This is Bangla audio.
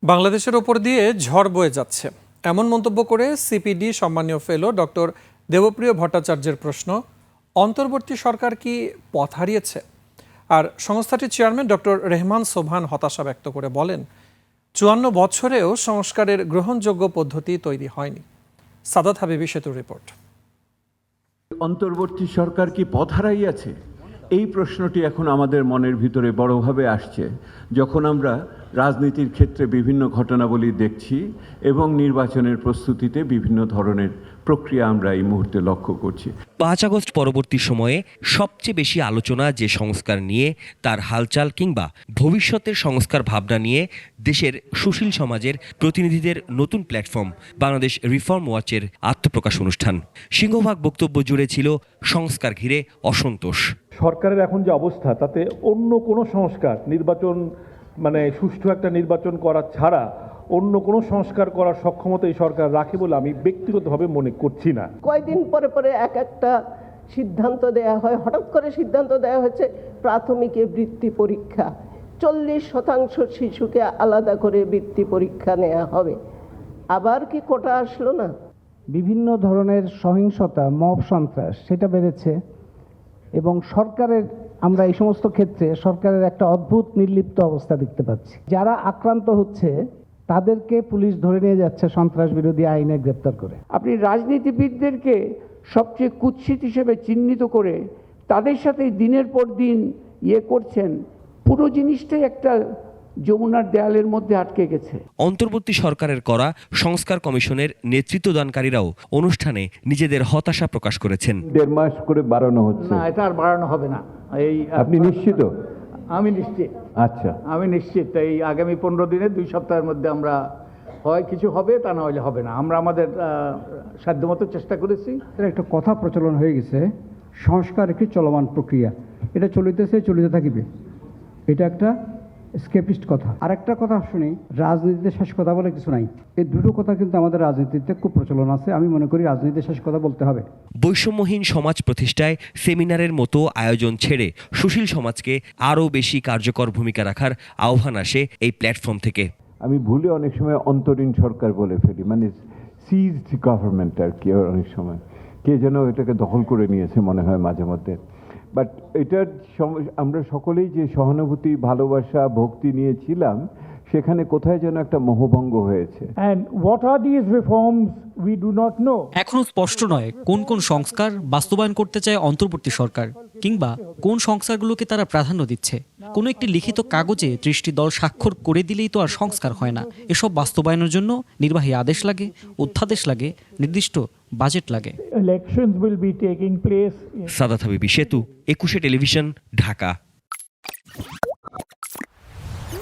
বাংলাদেশের ওপর দিয়ে ঝড় বয়ে যাচ্ছে এমন মন্তব্য করে সিপিডি সম্মানীয় ফেলো ডক্টর দেবপ্রিয় ভট্টাচার্যের প্রশ্ন, অন্তর্বর্তী সরকার কি পথ হারিয়েছে? আর সংস্থাটির চেয়ারম্যান ডক্টর রেহমান সোবহান হতাশা ব্যক্ত করে বলেন, ৫৪ বছরেও সংস্কারের গ্রহণযোগ্য পদ্ধতি তৈরি হয়নি। সাদাত হাবিবি সেতুর রিপোর্ট। অন্তর্বর্তী সরকার কি পথ হারাইয়াছে? এই প্রশ্নটি এখন আমাদের মনের ভিতরে বড়ভাবে আসছে যখন আমরা রাজনীতির ক্ষেত্রে বিভিন্ন ঘটনাবলী দেখছি এবং নির্বাচনের প্রস্তুতিতে বিভিন্ন ধরনের প্রক্রিয়া আমরা এই মুহূর্তে লক্ষ্য করছি। ৫ আগস্ট পরবর্তী সময়ে সবচেয়ে বেশি আলোচনা যে সংস্কার নিয়ে, তার হালচাল কিংবা ভবিষ্যতের সংস্কার ভাবনা নিয়ে দেশের সুশীল সমাজের প্রতিনিধিদের নতুন প্ল্যাটফর্ম বাংলাদেশ রিফর্ম ওয়াচের আত্মপ্রকাশ অনুষ্ঠান। সিংহভাগ বক্তব্য জুড়ে ছিল সংস্কার ঘিরে অসন্তোষ। সরকারের এখন যে অবস্থা, তাতে অন্য কোনো সংস্কার, নির্বাচন সুষ্ঠু একটা নির্বাচন করা ছাড়া অন্য কোনো সংস্কার করার সক্ষমতা এই সরকার রাখে বলে আমি ব্যক্তিগতভাবে মনে করছি না। কয়দিন পরে পরে একটা সিদ্ধান্ত দেয়া হয়, হঠাৎ করে সিদ্ধান্ত দেওয়া হয়েছে প্রাথমিকে বৃত্তি পরীক্ষা, 40% শিশুকে আলাদা করে বৃত্তি পরীক্ষা নেওয়া হবে। আবার কি কোটা আসলো না? বিভিন্ন ধরনের সহিংসতা, মব সন্ত্রাস সেটা বেড়েছে এবং আমরা এই সমস্ত ক্ষেত্রে সরকারের একটা অদ্ভুত নির্লিপ্ত অবস্থা দেখতে পাচ্ছি। যারা আক্রান্ত হচ্ছে তাদেরকে পুলিশ ধরে নিয়ে যাচ্ছে সন্ত্রাস বিরোধী আইনে গ্রেপ্তার করে। আপনি রাজনীতিবিদদেরকে সবচেয়ে কুৎসিত হিসেবে চিহ্নিত করে তাদের সাথে দিনের পর দিন করছেন, পুরো জিনিসটাই একটা যমুনার দেয়ালের মধ্যে আটকে গেছে। অন্তর্বর্তী সরকারের করা সংস্কার কমিশনের নেতৃত্বদানকারীরাও অনুষ্ঠানে নিজেদের হতাশা প্রকাশ করেছেন। ১.৫ মাস করে বাড়ানো হচ্ছে। না, এটা আর বাড়ানো হবে না। আপনি নিশ্চিত? আমি নিশ্চিত। আচ্ছা, আমি নিশ্চিত। এই আগামী 15 দিনে 2 সপ্তাহের মধ্যে আমরা হয় কিছু হবে, তা না হলে হবে না। আমরা আমাদের সাধ্যমতো চেষ্টা করেছি। একটা কথা প্রচলন হয়ে গেছে, সংস্কার একটি চলমান প্রক্রিয়া, এটা চলিতে থাকিবে। এটা একটা স্কেপিস্ট কথা। আর একটা কথা শুনি, রাজনীতিতে শেষ কথা বলে কিছু নাই। এই দুটো কথা কিন্তু আমাদের রাজনীতিতে খুব প্রচলন আছে। আমি মনে করি রাজনীতিতে শেষ কথা বলতে হবে। বৈষম্যহীন সমাজ প্রতিষ্ঠায় সেমিনারের মতো আয়োজন ছেড়ে সুশীল সমাজকে আরও বেশি কার্যকর ভূমিকা রাখার আহ্বান আসে এই প্ল্যাটফর্ম থেকে। আমি ভুলে অনেক সময় অন্তরীণ সরকার বলে ফেলি, সিজড গভর্নমেন্ট আর কি। অনেক সময় কে যেন এটাকে দখল করে নিয়েছে মনে হয় মাঝে মধ্যে। বাট এটার আমরা সকলেই যে সহানুভূতি, ভালোবাসা, ভক্তি নিয়েছিলাম, সেখানে কোথায় যেন একটা মোহভঙ্গ হয়েছে। And what are these reforms we do not know. এখনো স্পষ্ট নয় কোন কোন সংস্কার বাস্তবায়ন করতে চায় অন্তর্বর্তী সরকার, কিংবা কোন সংস্কারগুলোকে তারা প্রাধান্য দিচ্ছে। কোনো একটি লিখিত কাগজে 30টি দল স্বাক্ষর করে দিলেই তো আর সংস্কার হয় না। এসব বাস্তবায়নের জন্য নির্বাহী আদেশ লাগে, অধ্যাদেশ লাগে, নির্দিষ্ট বাজেট লাগে। Elections will be taking place. Saadat হাবিবি সেতু, 21শে টেলিভিশন, ঢাকা।